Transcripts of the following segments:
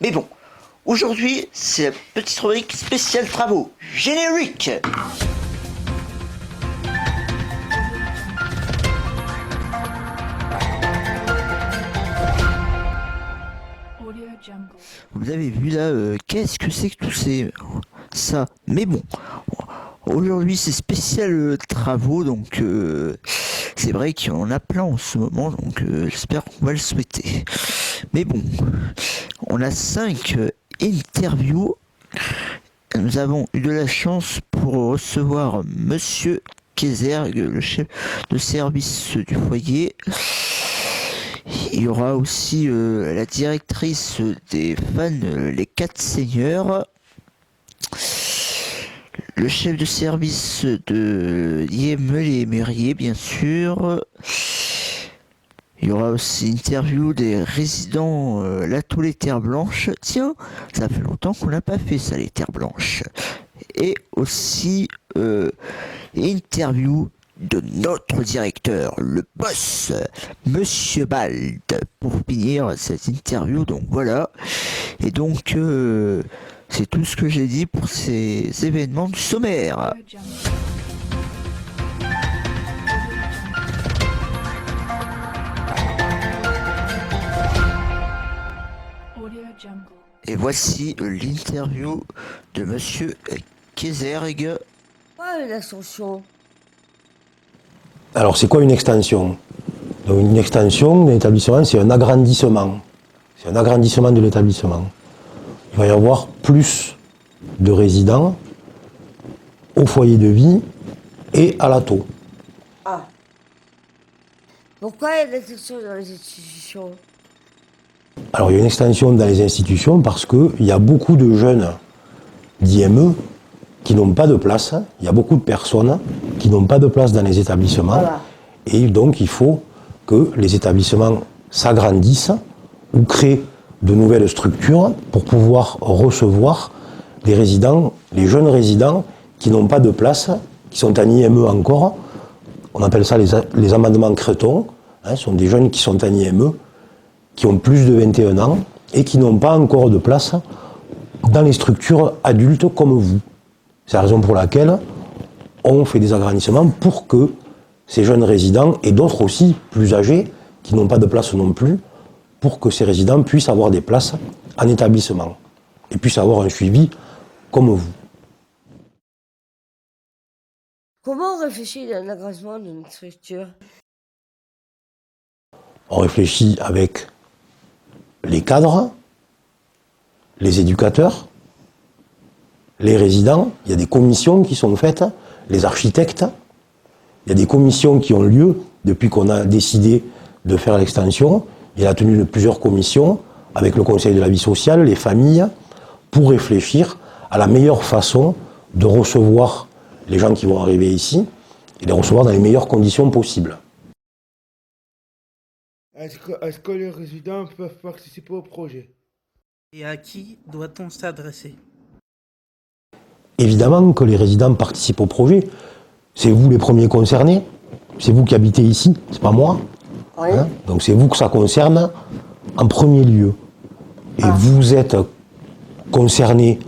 Mais bon, aujourd'hui, c'est la petite rubrique spéciale travaux. Générique. Vous avez vu là, qu'est-ce que c'est que tout ça? Mais bon, aujourd'hui c'est spécial travaux, donc c'est vrai qu'il y en a plein en ce moment, donc j'espère qu'on va le souhaiter. Mais bon, on a 5 interviews. Nous avons eu de la chance pour recevoir Monsieur Kézergue, le chef de service du foyer. Il y aura aussi la directrice des fans, les 4 seigneurs, le chef de service de l'IME Les Mûriers, bien sûr. Il y aura aussi une interview des résidents là tous les terres blanches. Tiens, ça fait longtemps qu'on n'a pas fait ça, les terres blanches. Et aussi interview de notre directeur, le boss, Monsieur Bald, pour finir cette interview. Donc voilà. Et donc c'est tout ce que j'ai dit pour ces événements du sommaire. Et voici l'interview de Monsieur Kézergue. Quoi une extension? Alors c'est quoi une extension? Donc une extension d'un établissement, c'est un agrandissement. C'est un agrandissement de l'établissement. Il va y avoir plus de résidents au foyer de vie et à l'ATO. Ah. Pourquoi il y a une extension dans les institutions? Alors il y a une extension dans les institutions parce qu'il y a beaucoup de jeunes d'IME qui n'ont pas de place. Il y a beaucoup de personnes qui n'ont pas de place dans les établissements. Voilà. Et donc il faut que les établissements s'agrandissent ou créent de nouvelles structures pour pouvoir recevoir les résidents, les jeunes résidents qui n'ont pas de place, qui sont en IME encore. On appelle ça les amendements Creton. Ce sont des jeunes qui sont en IME, qui ont plus de 21 ans et qui n'ont pas encore de place dans les structures adultes comme vous. C'est la raison pour laquelle on fait des agrandissements pour que ces jeunes résidents et d'autres aussi plus âgés qui n'ont pas de place non plus, pour que ces résidents puissent avoir des places en établissement et puissent avoir un suivi comme vous. Comment on réfléchit à un agrandissement d'une structure? On réfléchit avec les cadres, les éducateurs, les résidents. Il y a des commissions qui sont faites, les architectes. Il y a des commissions qui ont lieu depuis qu'on a décidé de faire l'extension. Il y a la tenue de plusieurs commissions avec le Conseil de la vie sociale, les familles, pour réfléchir à la meilleure façon de recevoir les gens qui vont arriver ici et les recevoir dans les meilleures conditions possibles. Est-ce que les résidents peuvent participer au projet? Et à qui doit-on s'adresser? Évidemment que les résidents participent au projet. C'est vous les premiers concernés. C'est vous qui habitez ici, c'est pas moi. Oui. Donc c'est vous que ça concerne en premier lieu. Et vous êtes concernés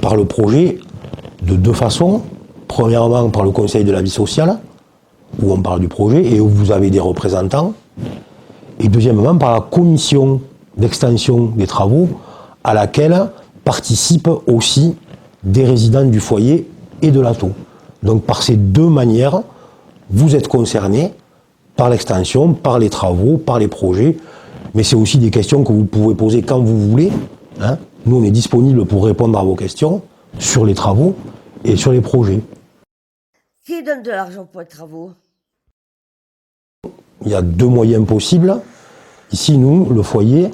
par le projet de 2 façons. Premièrement, par le Conseil de la vie sociale, où on parle du projet et où vous avez des représentants. Et deuxièmement, par la commission d'extension des travaux, à laquelle participent aussi des résidents du foyer et de l'ATO. Donc par ces 2 manières, vous êtes concernés par l'extension, par les travaux, par les projets, mais c'est aussi des questions que vous pouvez poser quand vous voulez. Nous, on est disponible pour répondre à vos questions sur les travaux et sur les projets. Qui donne de l'argent pour les travaux? Il y a 2 moyens possibles. Ici, nous, le foyer,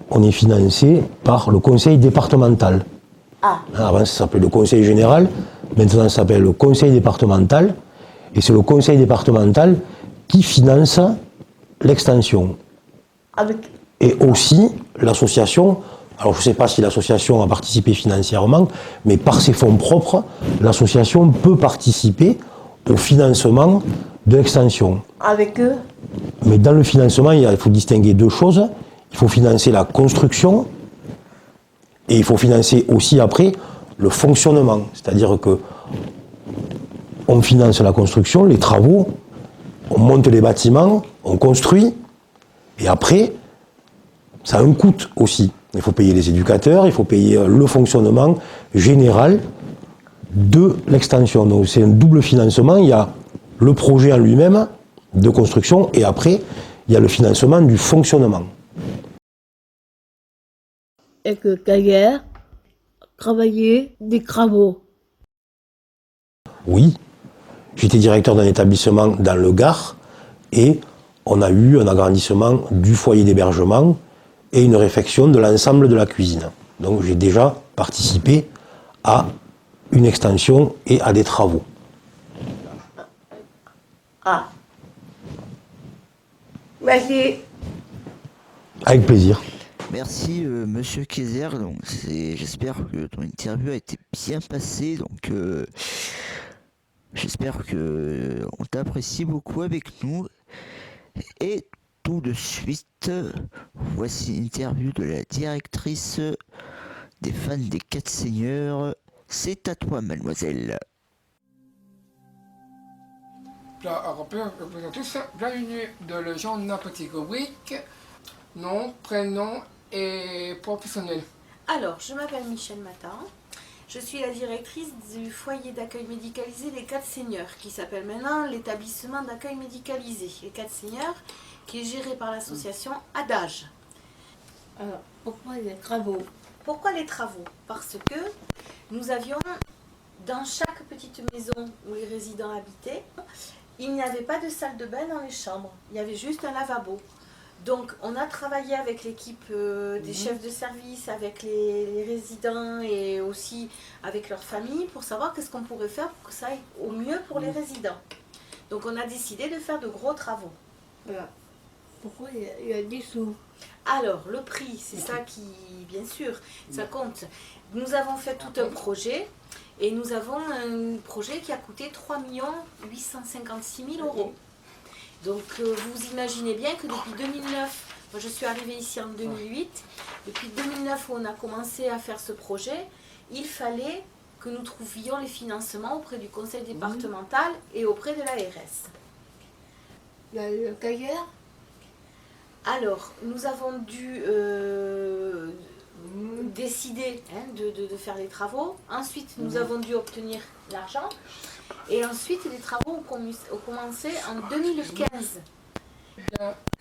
on est financé par le conseil départemental. Avant, ça s'appelait le conseil général. Maintenant, ça s'appelle le conseil départemental. Et c'est le conseil départemental qui finance l'extension. Et aussi, l'association, alors je ne sais pas si l'association a participé financièrement, mais par ses fonds propres, l'association peut participer au financement de l'extension. Avec eux? Mais dans le financement, il faut distinguer 2 choses. Il faut financer la construction Et il faut financer aussi après le fonctionnement. C'est-à-dire que on finance la construction, les travaux, on monte les bâtiments, on construit, et après, ça a un coût aussi. Il faut payer les éducateurs, il faut payer le fonctionnement général de l'extension. Donc c'est un double financement. Il y a le projet en lui-même de construction, et après, il y a le financement du fonctionnement. Et que Caillère travaillait des travaux. Oui, j'étais directeur d'un établissement dans le Gard, et on a eu un agrandissement du foyer d'hébergement et une réfection de l'ensemble de la cuisine. Donc j'ai déjà participé à une extension et à des travaux. Ah. Merci. Avec plaisir. Merci Monsieur Kayser. Donc j'espère que ton interview a été bien passée. Donc j'espère que on t'apprécie beaucoup avec nous. Et tout de suite, voici l'interview de la directrice des fans des Quatre Seigneurs. C'est à toi, mademoiselle. Alors, bonjour à tous, bienvenue dans le journal Petite Rubrique, nom, prénom et professionnel. Alors, je m'appelle Michel Matin, je suis la directrice du foyer d'accueil médicalisé des Quatre Seigneurs, qui s'appelle maintenant l'établissement d'accueil médicalisé, les Quatre Seigneurs, qui est géré par l'association Adage. Alors, pourquoi les travaux? Pourquoi les travaux? Parce que nous avions, dans chaque petite maison où les résidents habitaient, il n'y avait pas de salle de bain dans les chambres, il y avait juste un lavabo. Donc on a travaillé avec l'équipe des chefs de service, avec les résidents et aussi avec leurs familles pour savoir qu'est-ce qu'on pourrait faire pour que ça aille au mieux pour les résidents. Donc on a décidé de faire de gros travaux. Voilà. Pourquoi il y a des sous? Alors le prix, c'est ça qui, bien sûr, ça compte. Nous avons fait tout un projet et nous avons un projet qui a coûté 3 856 000 euros. Donc vous imaginez bien que depuis 2009, moi je suis arrivée ici en 2008, depuis 2009 où on a commencé à faire ce projet, il fallait que nous trouvions les financements auprès du conseil départemental et auprès de l'ARS. Il y a le Caillère. Alors, nous avons dû décider de faire les travaux. Ensuite, nous avons dû obtenir l'argent. Et ensuite, les travaux ont commencé en 2015.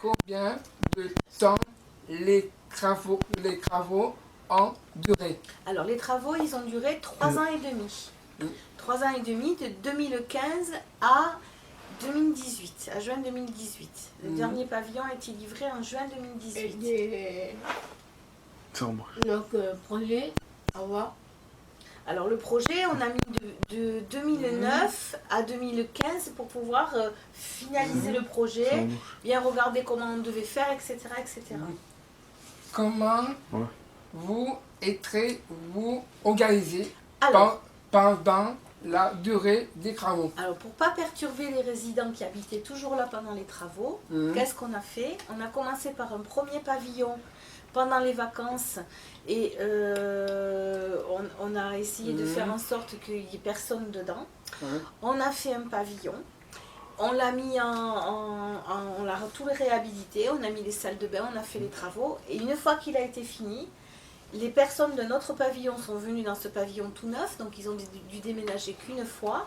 Combien de temps les travaux ont duré? Alors, les travaux, ils ont duré 3 ans et demi. 3 ans et demi, de 2015 à 2018, à juin 2018. Le dernier pavillon a été livré en juin 2018. Et donc, projet, au revoir. Alors, le projet, on a mis de 2009 à 2015 pour pouvoir finaliser le projet, bien regarder comment on devait faire, etc. etc. Comment vous êtes-vous organisé Alors, pendant la durée des travaux? Alors, pour ne pas perturber les résidents qui habitaient toujours là pendant les travaux, qu'est-ce qu'on a fait? On a commencé par un premier pavillon pendant les vacances et on a essayé de faire en sorte qu'il n'y ait personne dedans. On a fait un pavillon, on l'a mis on l'a tout réhabilité, on a mis les salles de bain, on a fait les travaux et une fois qu'il a été fini, les personnes de notre pavillon sont venues dans ce pavillon tout neuf, donc ils ont dû déménager qu'une fois.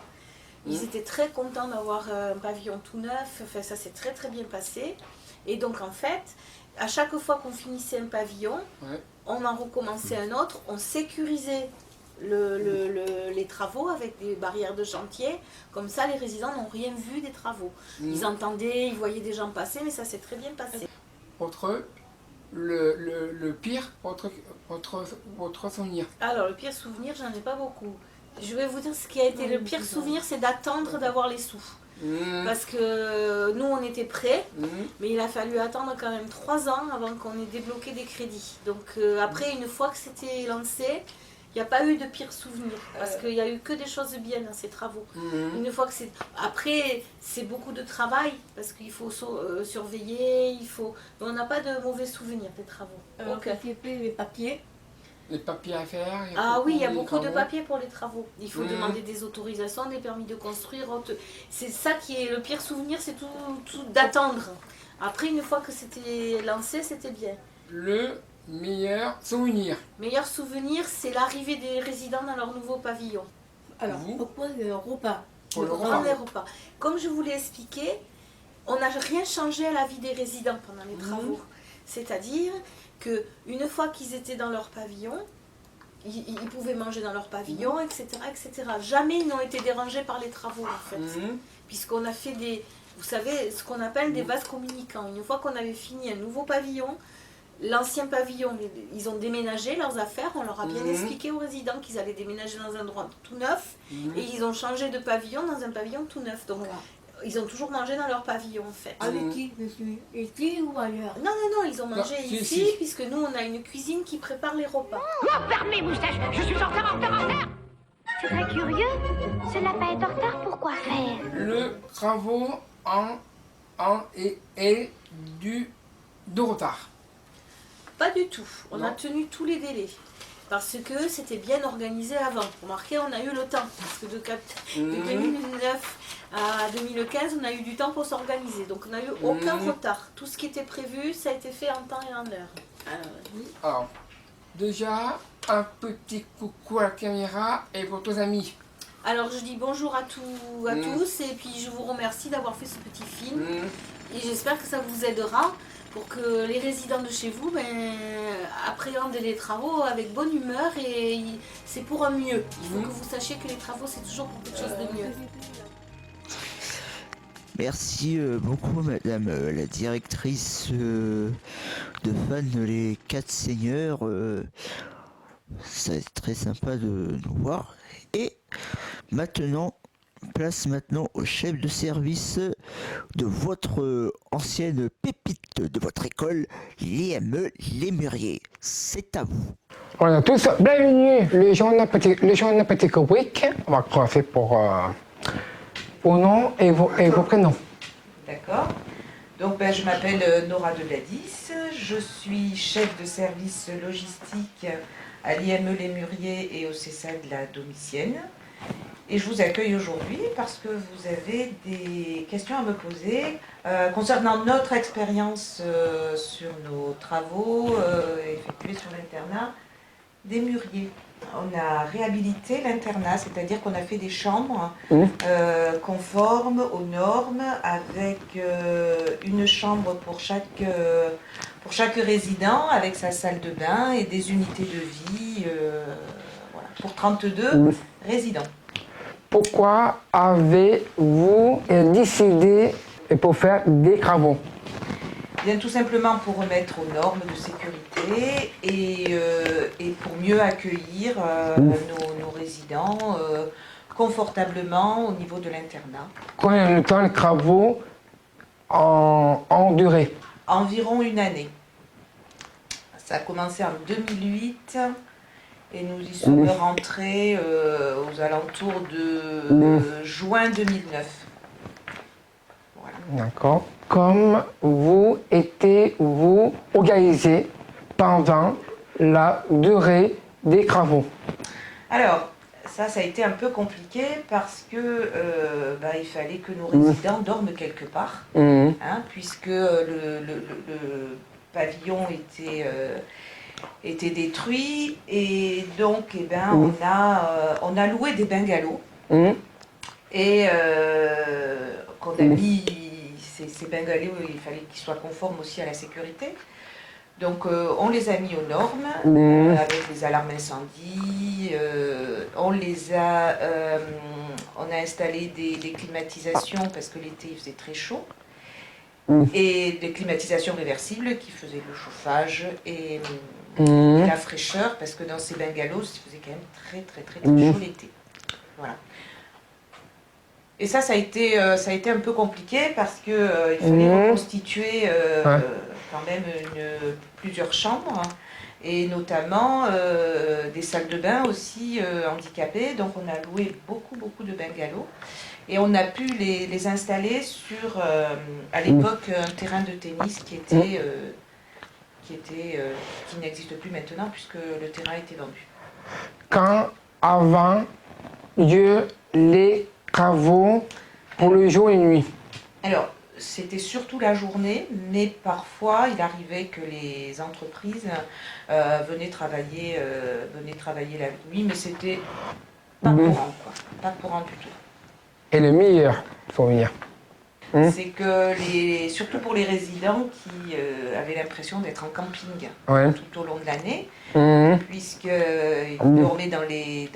Ils étaient très contents d'avoir un pavillon tout neuf, enfin, ça s'est très très bien passé. Et donc en fait, à chaque fois qu'on finissait un pavillon, on en recommençait un autre, on sécurisait les travaux avec des barrières de chantier, comme ça les résidents n'ont rien vu des travaux. Ils entendaient, ils voyaient des gens passer, mais ça s'est très bien passé. Votre le pire, votre souvenir? Alors le pire souvenir, j'en ai pas beaucoup. Je vais vous dire ce qui a été le pire souvenir, c'est d'attendre d'avoir les sous. Parce que nous on était prêts, mais il a fallu attendre quand même 3 ans avant qu'on ait débloqué des crédits. Donc après, une fois que c'était lancé, il n'y a pas eu de pire souvenir, parce qu'il n'y a eu que des choses bien dans ces travaux. Une fois que c'est... Après, c'est beaucoup de travail, parce qu'il faut surveiller, il faut... Mais on n'a pas de mauvais souvenirs des travaux. Alors, j'ai fait les papiers. les papiers à faire. Ah oui, il y a beaucoup de travaux. papiers pour les travaux. Il faut Mhm. demander des autorisations, des permis de construire. C'est ça qui est le pire souvenir, c'est tout d'attendre. Après, une fois que c'était lancé, c'était bien. Le meilleur souvenir. Meilleur souvenir, c'est l'arrivée des résidents dans leur nouveau pavillon. Alors, Vous pourquoi le repas? Pour le Grand repas. les repas. Comme je vous l'ai expliqué, on n'a rien changé à la vie des résidents pendant les travaux. C'est-à-dire que une fois qu'ils étaient dans leur pavillon, ils pouvaient manger dans leur pavillon, etc., etc. Jamais ils n'ont été dérangés par les travaux, en fait. Mhm. Puisqu'on a fait vous savez, ce qu'on appelle des vases communicants. Une fois qu'on avait fini un nouveau pavillon, l'ancien pavillon, ils ont déménagé leurs affaires. On leur a bien expliqué aux résidents qu'ils allaient déménager dans un endroit tout neuf. Et ils ont changé de pavillon dans un pavillon tout neuf. Donc, ils ont toujours mangé dans leur pavillon, en fait. Avec qui, monsieur? Ici ou ailleurs? Non, non, non, ils ont mangé Non, ici, ici. puisque nous, on a une cuisine qui prépare les repas. Fermez, moustache, je suis en retard, en retard, en retard. C'est très curieux. Ce lapin est en retard, pourquoi faire? Le travaux et de retard. Pas du tout. On Non. a tenu tous les délais. Parce que c'était bien organisé avant. Remarquez, on a eu le temps. Parce que de 2009 à 2015, on a eu du temps pour s'organiser. Donc on n'a eu aucun retard. Tout ce qui était prévu, ça a été fait en temps et en heure. Alors, déjà, un petit coucou à la caméra et pour tous amis. Alors je dis bonjour à tous et puis je vous remercie d'avoir fait ce petit film. Et j'espère que ça vous aidera pour que les résidents de chez vous appréhendent les travaux avec bonne humeur et c'est pour un mieux. Il faut que vous sachiez que les travaux c'est toujours pour quelque chose de mieux. Merci beaucoup madame la directrice de Fan les Quatre Seigneurs. C'est très sympa de nous voir. Et maintenant, place maintenant au chef de service de votre ancienne pépite de votre école, l'IME Les Mûriers. C'est à vous. On a tous bienvenue le journal Petit Kubrick. On va commencer pour vos noms et vos prénoms. D'accord. Donc je m'appelle Nora Debladis, je suis chef de service logistique à l'IME Les Mûriers et au CESA de la Domitienne. Et je vous accueille aujourd'hui parce que vous avez des questions à me poser concernant notre expérience sur nos travaux effectués sur l'internat des Mûriers. On a réhabilité l'internat, c'est-à-dire qu'on a fait des chambres conformes aux normes avec une chambre pour chaque résident avec sa salle de bain et des unités de vie voilà, pour 32 résidents. Pourquoi avez-vous décidé pour faire des travaux? Bien tout simplement pour remettre aux normes de sécurité et pour mieux accueillir nos résidents confortablement au niveau de l'internat. Combien de temps les travaux en durée? Environ une année. Ça a commencé en 2008 et nous y sommes rentrés aux alentours de juin 2009. Voilà. D'accord. Comme vous étiez-vous organisé pendant la durée des travaux? Alors, ça a été un peu compliqué parce que il fallait que nos résidents dorment quelque part, puisque le pavillon était détruit et donc on a loué des bungalows et qu'on a mis ces bungalows, il fallait qu'ils soient conformes aussi à la sécurité. Donc on les a mis aux normes avec les alarmes incendie, on a installé des climatisations parce que l'été il faisait très chaud et des climatisations réversibles qui faisaient le chauffage et la fraîcheur parce que dans ces bungalows il faisait quand même très chaud l'été. Voilà. Et ça a été un peu compliqué parce que il fallait reconstituer quand même plusieurs chambres et notamment des salles de bain aussi handicapées. Donc on a loué beaucoup de bungalows et on a pu les installer sur à l'époque un terrain de tennis qui était qui n'existe plus maintenant puisque le terrain a été vendu. Quand avant lieu les travaux pour le jour et la nuit? Alors, c'était surtout la journée, mais parfois il arrivait que les entreprises venaient travailler la nuit, mais c'était pas courant, quoi. Pas courant du tout. Et le meilleur pour venir. C'est que, surtout pour les résidents qui avaient l'impression d'être en camping tout au long de l'année, puisqu'ils dormaient dans les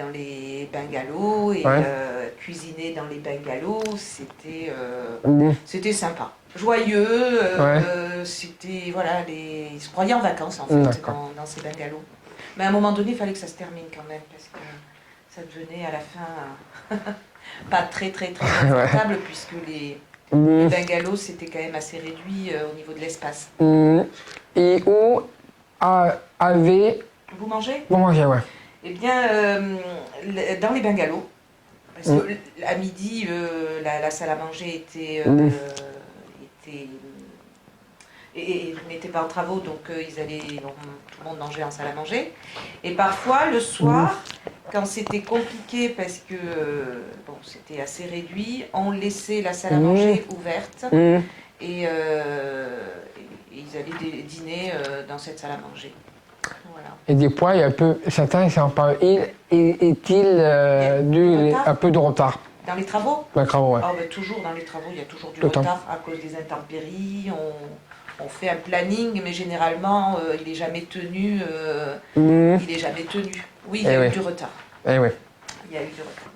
bungalows et cuisinaient dans les bungalows, c'était sympa. Joyeux, c'était, voilà, ils se croyaient en vacances en fait dans ces bungalows. Mais à un moment donné, il fallait que ça se termine quand même, parce que ça devenait à la fin pas très confortable, puisque les bungalows, c'était quand même assez réduit au niveau de l'espace. Et où avez... Vous mangez? Vous mangez, ouais. Eh bien, dans les bungalows, parce qu'à midi, la salle à manger n'était pas en travaux, donc tout le monde mangeait en salle à manger. Et parfois, le soir, quand c'était compliqué parce que c'était assez réduit, on laissait la salle à manger ouverte et ils allaient dîner dans cette salle à manger. Voilà. Et des fois, il y a certains, c'est en parle, est-il dû un peu de retard? Dans les travaux? Dans les travaux, ouais. Toujours dans les travaux, il y a toujours du retard à cause des intempéries. On fait un planning, mais généralement, il n'est jamais tenu. Oui, il y a eu du retard. Eh oui. Il y a eu du retard.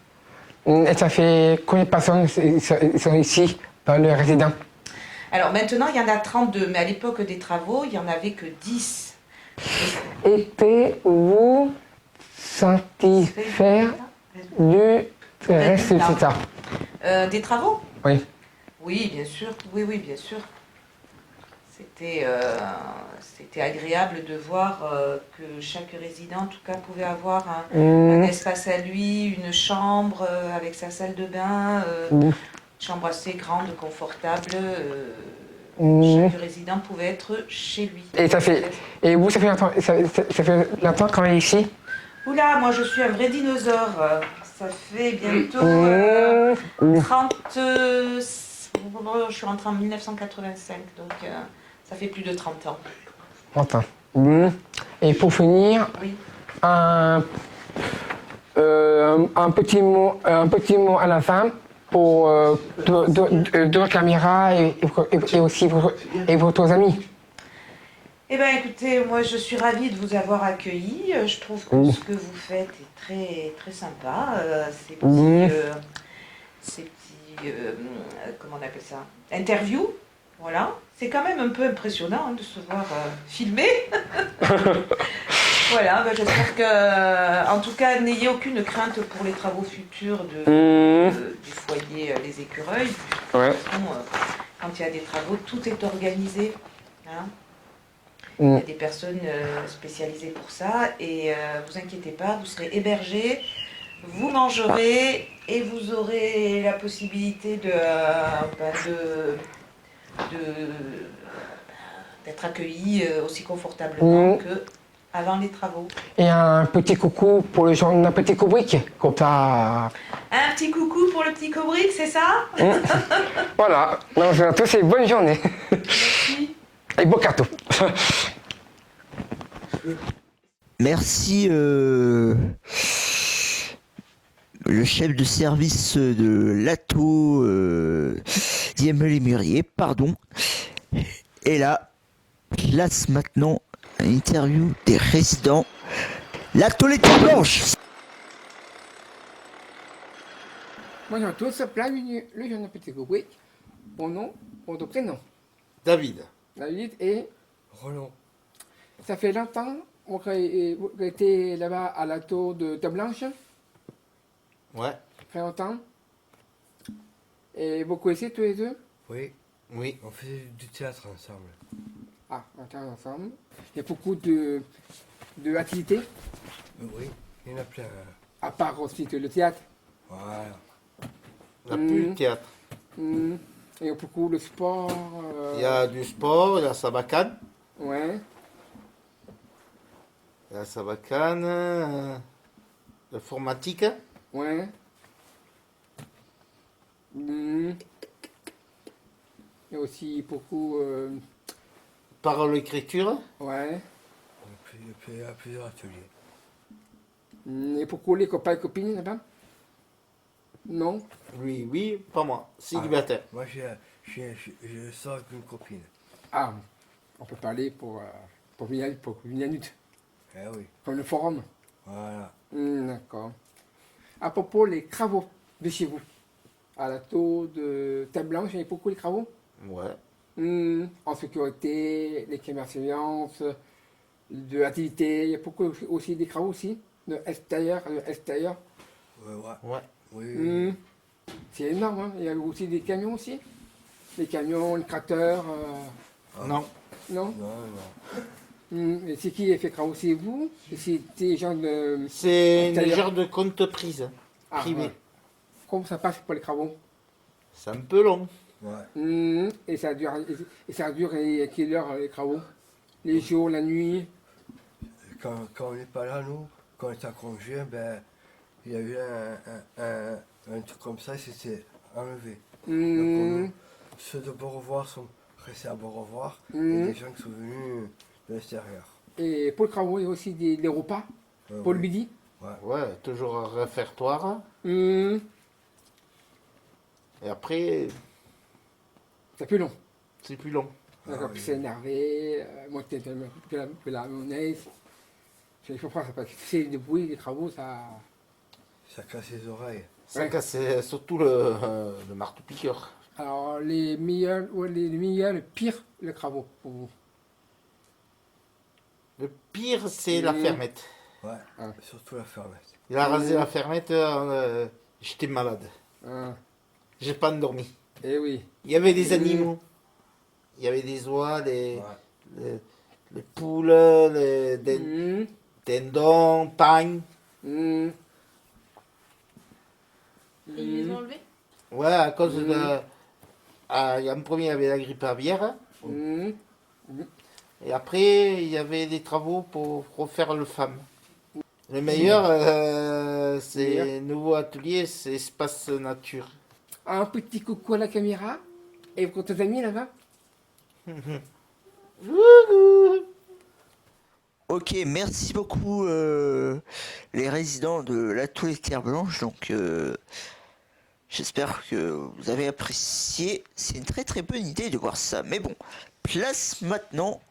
Et ça fait combien de personnes sont ici, dans le résident? Alors maintenant, il y en a 32, mais à l'époque des travaux, il n'y en avait que 10. Étiez-vous satisfait du résultat? Des travaux? Oui. Oui, bien sûr. Oui, bien sûr. C'était agréable de voir que chaque résident, en tout cas, pouvait avoir un espace à lui, une chambre avec sa salle de bain, une chambre assez grande, confortable. Chaque résident pouvait être chez lui. Et vous, ça fait longtemps que vous travaillez ici? Oula, moi je suis un vrai dinosaure. Ça fait bientôt 30... Je suis rentrée en 1985, donc ça fait plus de 30 ans. 30 ans. Et pour finir, un petit mot à la fin pour de la caméra et aussi votre amis. Eh bien écoutez, moi je suis ravie de vous avoir accueilli. Je trouve que ce que vous faites est très, très sympa. Ces petits comment on appelle ça? Interviews. Voilà. C'est quand même un peu impressionnant de se voir filmer. Voilà, j'espère que, en tout cas, n'ayez aucune crainte pour les travaux futurs du foyer Les Écureuils. De toute façon, quand il y a des travaux, tout est organisé. Hein. Il y a des personnes spécialisées pour ça et vous inquiétez pas, vous serez hébergés, vous mangerez et vous aurez la possibilité d'être accueillis aussi confortablement qu'avant les travaux. Et un petit coucou pour les gens d'un petit Kubrick, comme ça. Un petit coucou pour le petit Kubrick, c'est ça? Voilà, donc je vous souhaite une bonne journée. Merci. Et bon gâteau. Merci le chef de service de l'ATO d'Iemmel-les-Mûriers, pardon. Et là, place maintenant une interview des résidents. L'ATO Les Terres Blanches. Bonjour à tous, bienvenue le jeune petit Kubrick. Mon nom, votre prénom. David. David et Roland. ça fait longtemps que vous avez été là-bas à la tour de Terre Blanche. Ouais. Très longtemps. Et vous connaissez tous les deux? Oui, on faisait du théâtre ensemble. Ah, on était ensemble. Il y a beaucoup d'activités. Oui, il y en a plein. À part aussi que le théâtre. Voilà. On n'a plus le théâtre. Il y a beaucoup de sport. Il y a du sport, il y a Sabacane. Ouais. La Sabacane, l'informatique. Ouais. Il y a aussi beaucoup... Parole-écriture. Ouais. Il y a plusieurs ateliers. Et pourquoi les copains et copines là-bas? Non. Oui, oui, pas moi. Célibataire. Moi, je sors avec une copine. Ah, on peut parler pour une minute. Eh oui. Comme le forum. Voilà. D'accord. À propos des travaux de chez vous, à la tour de Table Blanche, il y a beaucoup de travaux? Ouais. En sécurité, les caméras de surveillance, de l'activité, il y a beaucoup aussi des travaux aussi, de extérieur, Ouais. Oui. C'est énorme, hein. Il y a aussi des camions aussi? Les camions, les tracteurs. Non. Non? Et c'est qui fait travaux? C'est vous? C'est des gens de. C'est des gens de compte prise privé. Ouais. Comment ça passe pour les travaux? C'est un peu long. Ouais. Et ça dure à quelle heure les travaux? Les jours, la nuit? Quand on n'est pas là, nous, quand on est en congé, ben, il y a eu un truc comme ça, c'était enlevé. Donc, ceux de Beaurevoir sont restés à Beaurevoir et des gens qui sont venus de l'extérieur. Et pour le travaux, il y a aussi des repas pour le midi? Ouais, toujours un réfectoire. Et après. C'est plus long. C'est plus long. D'accord, puis c'est énervé, monter la monnaise. Il faut prendre ça parce que c'est des bruits, des travaux, ça. Ça casse les oreilles. Ça casse surtout le marteau-piqueur. Alors, les meilleurs, le pire, les travaux pour vous? Le pire, c'est la fermette. Ouais, surtout la fermette. Il a rasé la fermette, j'étais malade. J'ai pas endormi. Eh oui. Il y avait des animaux. Il y avait des oies, les poules, les dindons, pagnes. Et ils les ont enlevés? Ouais, à cause de... il y a un premier, il y avait la grippe aviaire. Et après, il y avait des travaux pour refaire le FAM. Le meilleur, c'est nouveau atelier, c'est Espace Nature. Un petit coucou à la caméra. Et pour tes amis là-bas? Ok, merci beaucoup les résidents de la Tour des Terres Blanches. Donc, j'espère que vous avez apprécié. C'est une très très bonne idée de voir ça. Mais bon, place maintenant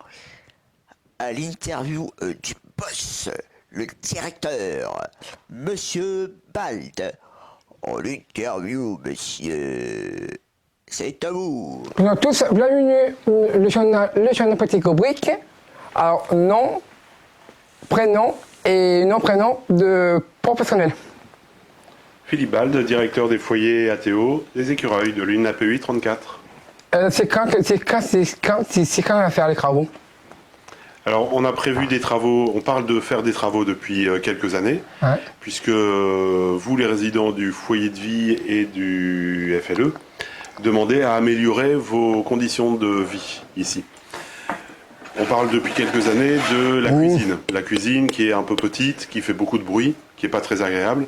à l'interview du boss, le directeur, Monsieur Bald. En interview, monsieur. C'est à vous. Bonjour à tous, bienvenue le journal Petit Brique. Alors, nom, prénom et nom-prénom de professionnel. Philippe Bald, directeur des foyers ATO des écureuils de l'UNAPEI 34. C'est quand on va faire les travaux? Alors, on a prévu des travaux, on parle de faire des travaux depuis quelques années, puisque vous, les résidents du foyer de vie et du FLE, demandez à améliorer vos conditions de vie ici. On parle depuis quelques années de la cuisine. La cuisine qui est un peu petite, qui fait beaucoup de bruit, qui n'est pas très agréable,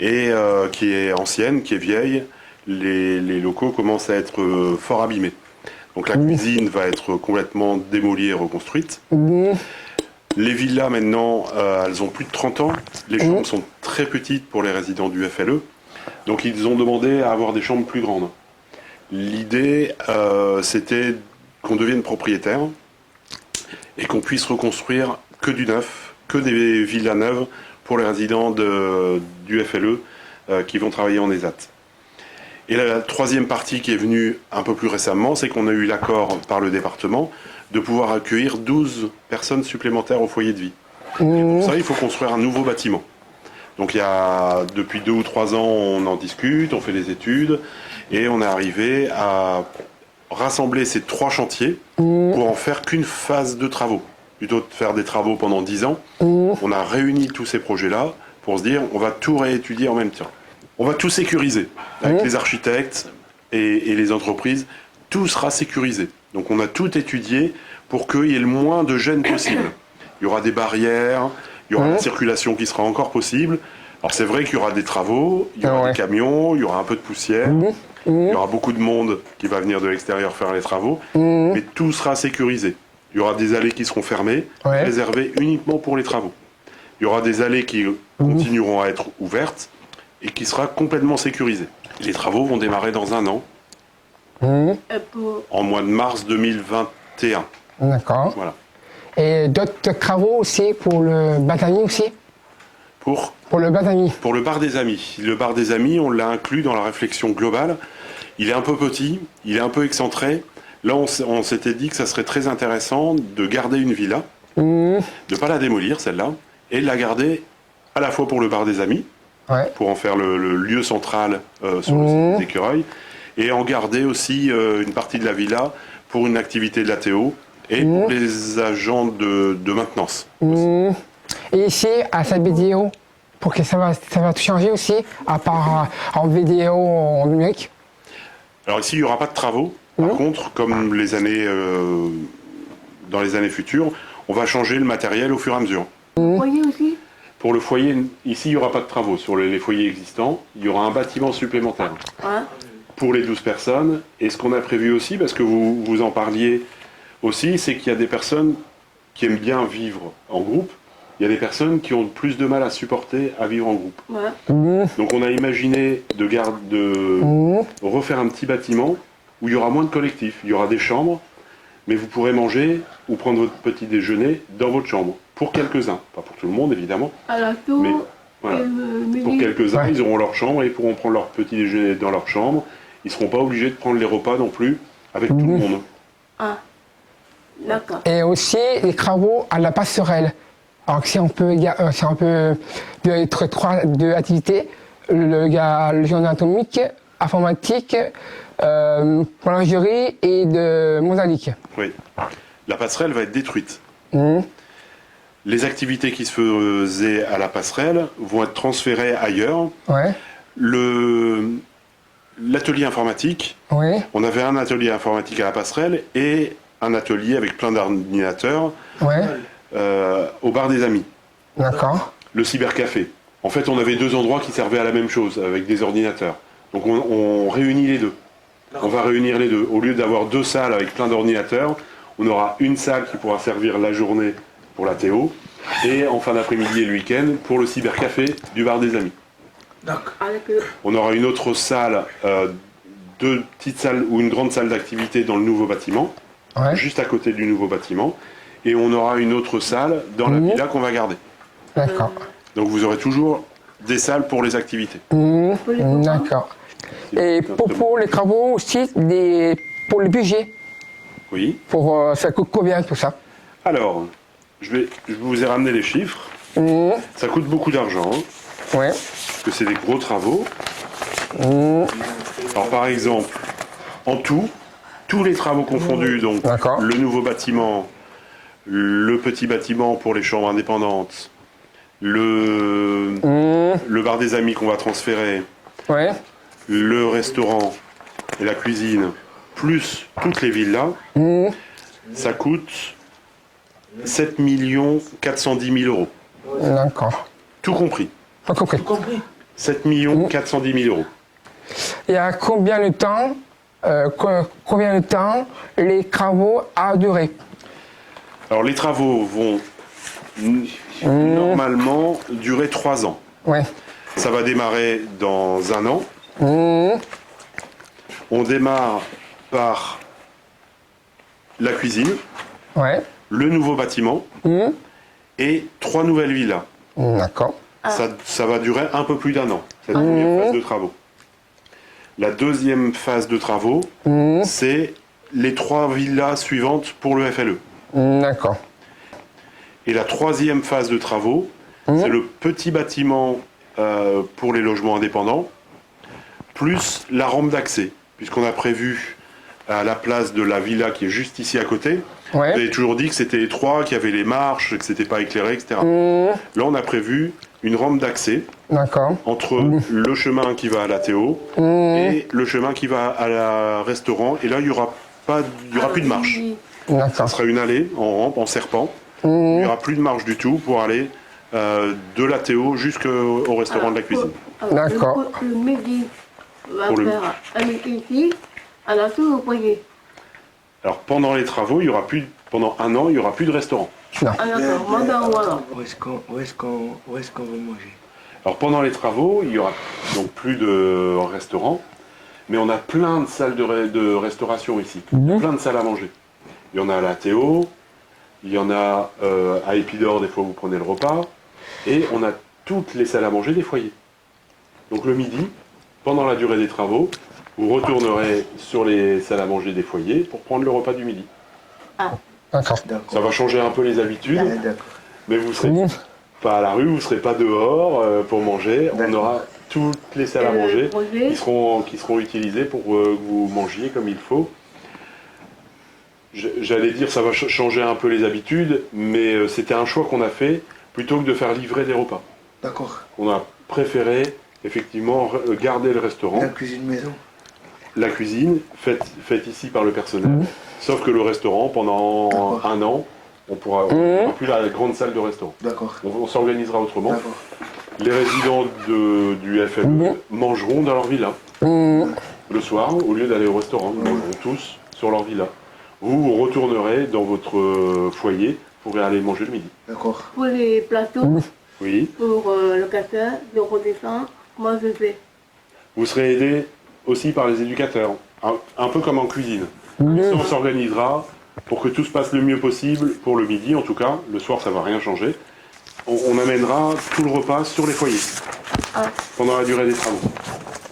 et qui est ancienne, qui est vieille. Les locaux commencent à être fort abîmés. Donc la cuisine va être complètement démolie et reconstruite. Les villas maintenant, elles ont plus de 30 ans. Les chambres sont très petites pour les résidents du FLE. Donc ils ont demandé à avoir des chambres plus grandes. L'idée, c'était qu'on devienne propriétaire et qu'on puisse reconstruire que du neuf, que des villas neuves pour les résidents du FLE qui vont travailler en ESAT. Et la troisième partie qui est venue un peu plus récemment, c'est qu'on a eu l'accord par le département de pouvoir accueillir 12 personnes supplémentaires au foyer de vie. Et pour ça, il faut construire un nouveau bâtiment. Donc depuis 2 ou 3 ans, on en discute, on fait des études, et on est arrivé à rassembler ces 3 chantiers pour en faire qu'une phase de travaux. Plutôt de faire des travaux pendant 10 ans, on a réuni tous ces projets-là pour se dire on va tout réétudier en même temps. On va tout sécuriser, avec les architectes et les entreprises, tout sera sécurisé. Donc on a tout étudié pour qu'il y ait le moins de gêne possible. il y aura des barrières, il y aura la circulation qui sera encore possible. Alors c'est vrai qu'il y aura des travaux, il y aura des camions, il y aura un peu de poussière, il y aura beaucoup de monde qui va venir de l'extérieur faire les travaux, mais tout sera sécurisé. Il y aura des allées qui seront fermées, réservées uniquement pour les travaux. Il y aura des allées qui continueront à être ouvertes et qui sera complètement sécurisées. Les travaux vont démarrer dans 1 an, en mois de mars 2021. D'accord. Voilà. Et d'autres travaux aussi pour le bar d'amis aussi? Pour le bar d'amis. Pour le bar des amis. Le bar des amis, on l'a inclus dans la réflexion globale. Il est un peu petit, il est un peu excentré. Là, on s'était dit que ça serait très intéressant de garder une villa, de ne pas la démolir, celle-là, et de la garder à la fois pour le bar des amis, pour en faire le lieu central sur le site d'Écureuil, et en garder aussi une partie de la villa pour une activité de l'ATO et pour les agents de maintenance. Et ici, à sa vidéo, pour que ça va tout changer aussi, à part en vidéo, en numérique? Alors ici, il n'y aura pas de travaux. Par contre, comme dans les années futures, on va changer le matériel au fur et à mesure. Foyer aussi? Pour le foyer, ici, il n'y aura pas de travaux sur les foyers existants. Il y aura un bâtiment supplémentaire pour les 12 personnes. Et ce qu'on a prévu aussi, parce que vous en parliez aussi, c'est qu'il y a des personnes qui aiment bien vivre en groupe. Il y a des personnes qui ont plus de mal à supporter à vivre en groupe. Donc on a imaginé de refaire un petit bâtiment où il y aura moins de collectifs. Il y aura des chambres, mais vous pourrez manger ou prendre votre petit déjeuner dans votre chambre. Pour quelques-uns. Pas pour tout le monde, évidemment. À la tour, mais voilà. Pour quelques-uns, ils auront leur chambre et ils pourront prendre leur petit déjeuner dans leur chambre. Ils ne seront pas obligés de prendre les repas non plus avec tout le monde. Ah, d'accord. Et aussi les travaux à la passerelle. Alors si on peut être deux activités, le journal atomique, informatique, boulangerie et de mosaïque. Oui. La passerelle va être détruite. Les activités qui se faisaient à la passerelle vont être transférées ailleurs. L'atelier informatique, on avait un atelier informatique à la passerelle et un atelier avec plein d'ordinateurs au bar des amis. D'accord. Le cybercafé. En fait, on avait 2 endroits qui servaient à la même chose, avec des ordinateurs. Donc on réunit les deux. On va réunir les deux. Au lieu d'avoir 2 salles avec plein d'ordinateurs, on aura une salle qui pourra servir la journée pour la Théo, et en fin d'après-midi et le week-end pour le cybercafé du bar des amis. On aura une autre salle, 2 petites salles ou une grande salle d'activité dans le nouveau bâtiment, juste à côté du nouveau bâtiment, et on aura une autre salle dans la villa qu'on va garder. D'accord. Donc vous aurez toujours des salles pour les activités. D'accord. Et pour les travaux aussi, pour le budget? Oui. Ça coûte combien tout ça? Alors, je vous ai ramené les chiffres. Ça coûte beaucoup d'argent. Parce que c'est des gros travaux. Alors par exemple, en tout, tous les travaux confondus, donc le nouveau bâtiment, le petit bâtiment pour les chambres indépendantes, le bar des amis qu'on va transférer, le restaurant et la cuisine, plus toutes les villas, ça coûte 7 410 000 euros. D'accord. Tout compris. Pas compris. 7 410 000 euros. Et à combien de temps les travaux à durer? Alors les travaux vont normalement durer 3 ans. Ça va démarrer dans 1 an. On démarre par la cuisine, le nouveau bâtiment et 3 nouvelles villas. D'accord. Ça va durer un peu plus d'1 an, cette première phase de travaux. La deuxième phase de travaux, c'est les 3 villas suivantes pour le FLE. D'accord. Et la 3e phase de travaux, c'est le petit bâtiment pour les logements indépendants, plus la rampe d'accès, puisqu'on a prévu à la place de la villa qui est juste ici à côté. Vous avez toujours dit que c'était étroit, qu'il y avait les marches, que c'était pas éclairé, etc. Là, on a prévu une rampe d'accès entre le chemin qui va à la Théo et le chemin qui va à la restaurant. Et là, il y aura plus de marche. Ça sera une allée en rampe, en serpent, Il n'y aura plus de marge du tout pour aller de l'ATO jusqu'au restaurant de la cuisine. D'accord. Le midi, va Pour le- faire un midi ici, à la tour au foyer. Alors pendant les travaux, pendant un an, il n'y aura plus de restaurant. Ah d'accord, madame, voilà. Où est-ce qu'on va manger? Alors pendant les travaux, il n'y aura donc plus de restaurant, mais on a plein de salles de restauration ici, plein de salles à manger. Il y en a à la Théo, il y en a à Épidore, des fois vous prenez le repas, et on a toutes les salles à manger des foyers. Donc le midi, pendant la durée des travaux, vous retournerez sur les salles à manger des foyers pour prendre le repas du midi. D'accord. Ça va changer un peu les habitudes, mais vous ne serez pas à la rue, vous ne serez pas dehors pour manger. On aura toutes les salles à manger qui seront utilisées pour que vous mangiez comme il faut. J'allais dire ça va changer un peu les habitudes, mais c'était un choix qu'on a fait plutôt que de faire livrer des repas. D'accord. On a préféré effectivement garder le restaurant. La cuisine maison. La cuisine, faite ici par le personnel. Sauf que le restaurant, pendant un an, on pourra plus la grande salle de restaurant. D'accord. On s'organisera autrement. Les résidents du FLE mangeront dans leur villa. Le soir, au lieu d'aller au restaurant, ils mangeront tous sur leur villa. Vous retournerez dans votre foyer pour aller manger le midi. D'accord. Pour les plateaux, Oui. pour le café, de redescendre, moi je fais. Vous serez aidé aussi par les éducateurs, un peu comme en cuisine. On s'organisera pour que tout se passe le mieux possible pour le midi, en tout cas. Le soir, ça ne va rien changer. On amènera tout le repas sur les foyers pendant la durée des travaux.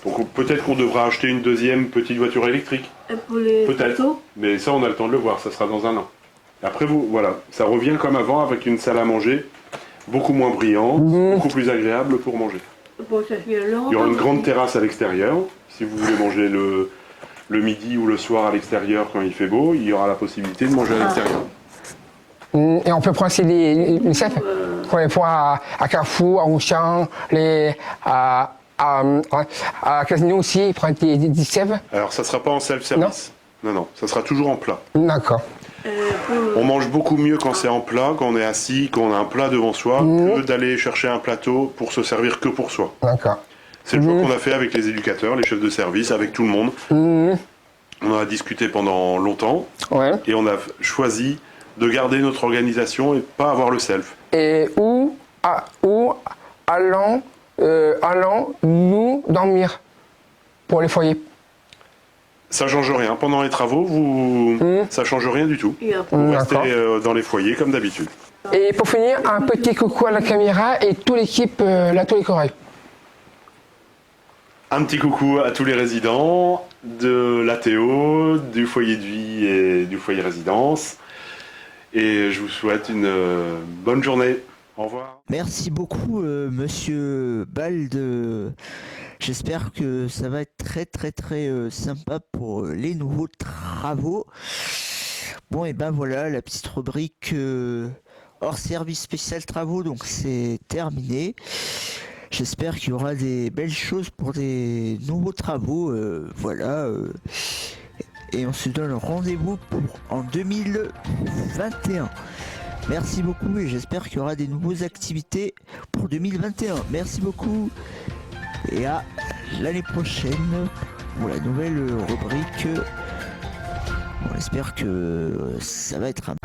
Donc peut-être qu'on devra acheter une deuxième petite voiture électrique. Et pour les Peut-être. plateaux, Mais ça, on a le temps de le voir. Ça sera dans un an. Après, voilà, ça revient comme avant avec une salle à manger beaucoup moins brillante, beaucoup plus agréable pour manger. pour ça fait longtemps. Il y aura une grande terrasse à l'extérieur. Si vous voulez manger le midi ou le soir à l'extérieur quand il fait beau, il y aura la possibilité de manger à l'extérieur. Et on peut prendre aussi les chefs pour les fois à Carrefour, à Auchan, à Casino aussi, prendre des chefs. Alors ça ne sera pas en self-service. Non, ça sera toujours en plat. D'accord. On mange beaucoup mieux quand c'est en plat, quand on est assis, quand on a un plat devant soi, que d'aller chercher un plateau pour se servir que pour soi. D'accord. C'est le choix qu'on a fait avec les éducateurs, les chefs de service, avec tout le monde. On en a discuté pendant longtemps et on a choisi de garder notre organisation et pas avoir le self. Et où allons-nous dormir pour les foyers? Ça change rien. Pendant les travaux, ça change rien du tout. Vous restez dans les foyers comme d'habitude. Et pour finir, un petit coucou à la caméra et toute l'équipe La Tour des Corail. Un petit coucou à tous les résidents de l'ATO, du foyer de vie et du foyer résidence. Et je vous souhaite une bonne journée. Au revoir. Merci beaucoup, monsieur Bald. J'espère que ça va être très sympa pour les nouveaux travaux. Bon, et ben voilà, la petite rubrique hors service spécial travaux, donc c'est terminé. J'espère qu'il y aura des belles choses pour des nouveaux travaux. Voilà. Et on se donne rendez-vous en 2021. Merci beaucoup et j'espère qu'il y aura des nouvelles activités pour 2021. Merci beaucoup et à l'année prochaine pour la nouvelle rubrique. On espère que ça va être un